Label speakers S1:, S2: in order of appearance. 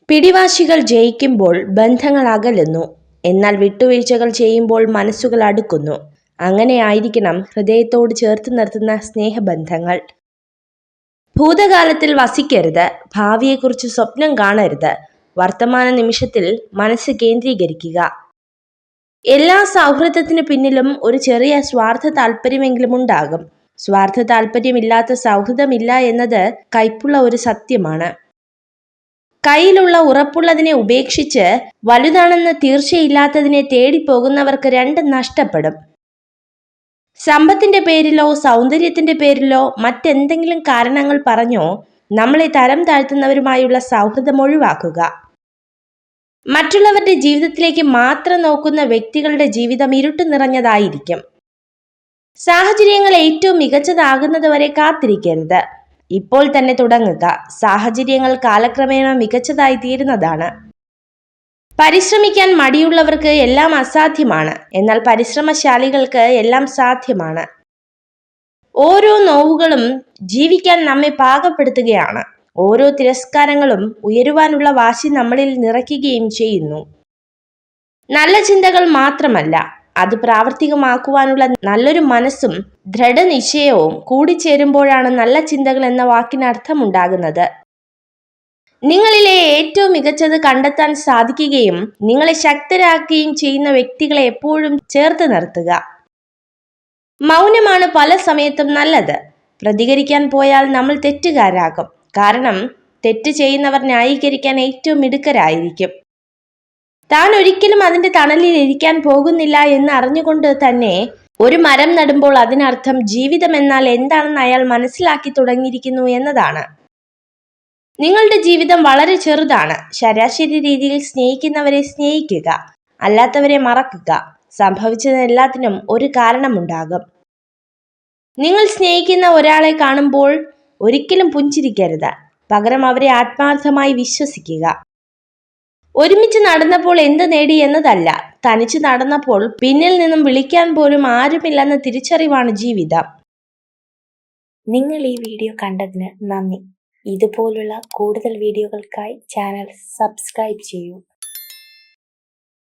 S1: പിടിവാശികൾ ജയിക്കുമ്പോൾ ബന്ധങ്ങൾ അകലുന്നു, എന്നാൽ വിട്ടുവീഴ്ചകൾ ചെയ്യുമ്പോൾ മനസ്സുകൾ അടുക്കുന്നു. അങ്ങനെ ആയിരിക്കണം ഹൃദയത്തോട് ചേർത്ത് നിർത്തുന്ന സ്നേഹബന്ധങ്ങൾ. ഭൂതകാലത്തിൽ വസിക്കരുത്, ഭാവിയെക്കുറിച്ച് സ്വപ്നം കാണരുത്, വർത്തമാന നിമിഷത്തിൽ മനസ്സ് കേന്ദ്രീകരിക്കുക. എല്ലാ സൗഹൃദത്തിന് പിന്നിലും ഒരു ചെറിയ സ്വാർത്ഥ താല്പര്യമെങ്കിലും ഉണ്ടാകും. സ്വാർത്ഥ താല്പര്യമില്ലാത്ത സൗഹൃദമില്ല എന്നത് കയ്പുള്ള ഒരു സത്യമാണ്. കയ്യിലുള്ള ഉറപ്പുള്ളതിനെ ഉപേക്ഷിച്ച് വലുതാണെന്ന് തീർച്ചയില്ലാത്തതിനെ തേടിപ്പോകുന്നവർക്ക് രണ്ടും നഷ്ടപ്പെടും. സമ്പത്തിന്റെ പേരിലോ സൗന്ദര്യത്തിന്റെ പേരിലോ മറ്റെന്തെങ്കിലും കാരണങ്ങൾ പറഞ്ഞോ നമ്മളെ തരം താഴ്ത്തുന്നവരുമായുള്ള സൗഹൃദം ഒഴിവാക്കുക. മറ്റുള്ളവരുടെ ജീവിതത്തിലേക്ക് മാത്രം നോക്കുന്ന വ്യക്തികളുടെ ജീവിതം ഇരുട്ട് നിറഞ്ഞതായിരിക്കും. സാഹചര്യങ്ങൾ ഏറ്റവും മികച്ചതാകുന്നതുവരെ കാത്തിരിക്കരുത്, ഇപ്പോൾ തന്നെ തുടങ്ങുക. സാഹചര്യങ്ങൾ കാലക്രമേണ മികച്ചതായി തീരുന്നതാണ്. പരിശ്രമിക്കാൻ മടിയുള്ളവർക്ക് എല്ലാം അസാധ്യമാണ്, എന്നാൽ പരിശ്രമശാലികൾക്ക് എല്ലാം സാധ്യമാണ്. ഓരോ നോവുകളും ജീവിക്കാൻ നമ്മെ പാകപ്പെടുത്തുകയാണ്. ഓരോ തിരസ്കാരങ്ങളും ഉയരുവാനുള്ള വാശി നമ്മളിൽ നിറയ്ക്കുകയും ചെയ്യുന്നു. നല്ല ചിന്തകൾ മാത്രമല്ല, അത് പ്രാവർത്തികമാക്കുവാനുള്ള നല്ലൊരു മനസ്സും ദൃഢനിശ്ചയവും കൂടിച്ചേരുമ്പോഴാണ് നല്ല ചിന്തകൾ എന്ന വാക്കിന് അർത്ഥമുണ്ടാകുന്നത്. നിങ്ങളിലെ ഏറ്റവും മികച്ചത് കണ്ടെത്താൻ സാധിക്കുകയും നിങ്ങളെ ശക്തരാക്കുകയും ചെയ്യുന്ന വ്യക്തികളെ എപ്പോഴും ചേർത്ത് നിർത്തുക. മൗനമാണ് പല സമയത്തും നല്ലത്. പ്രതികരിക്കാൻ പോയാൽ നമ്മൾ തെറ്റുകാരാകും. കാരണം തെറ്റ് ചെയ്യുന്നവർ ന്യായീകരിക്കാൻ ഏറ്റവും മിടുക്കരായിരിക്കും. താൻ ഒരിക്കലും അതിന്റെ തണലിൽ ഇരിക്കാൻ പോകുന്നില്ല എന്ന് അറിഞ്ഞുകൊണ്ട് തന്നെ ഒരു മരം നടുമ്പോൾ അതിനർത്ഥം ജീവിതം എന്നാൽ എന്താണെന്ന് അയാൾ മനസ്സിലാക്കി തുടങ്ങിയിരിക്കുന്നു എന്നതാണ്. നിങ്ങളുടെ ജീവിതം വളരെ ചെറുതാണ്. ശരാശരി രീതിയിൽ സ്നേഹിക്കുന്നവരെ സ്നേഹിക്കുക, അല്ലാത്തവരെ മറക്കുക. സംഭവിച്ചത് എല്ലാത്തിനും ഒരു കാരണമുണ്ടാകും. നിങ്ങൾ സ്നേഹിക്കുന്ന ഒരാളെ കാണുമ്പോൾ ഒരിക്കലും പുഞ്ചിരിക്കരുത്, പകരം അവരെ ആത്മാർത്ഥമായി വിശ്വസിക്കുക. ഒരുമിച്ച് നടന്നപ്പോൾ എന്ത് നേടി എന്നതല്ല, തനിച്ച് നടന്നപ്പോൾ പിന്നിൽ നിന്നും വിളിക്കാൻ പോലും ആരുമില്ലെന്ന തിരിച്ചറിവാണ് ജീവിതം.
S2: നിങ്ങൾ ഈ വീഡിയോ കണ്ടതിന് നന്ദി. ഇതുപോലുള്ള കൂടുതൽ വീഡിയോകൾക്കായി ചാനൽ സബ്സ്ക്രൈബ് ചെയ്യൂ.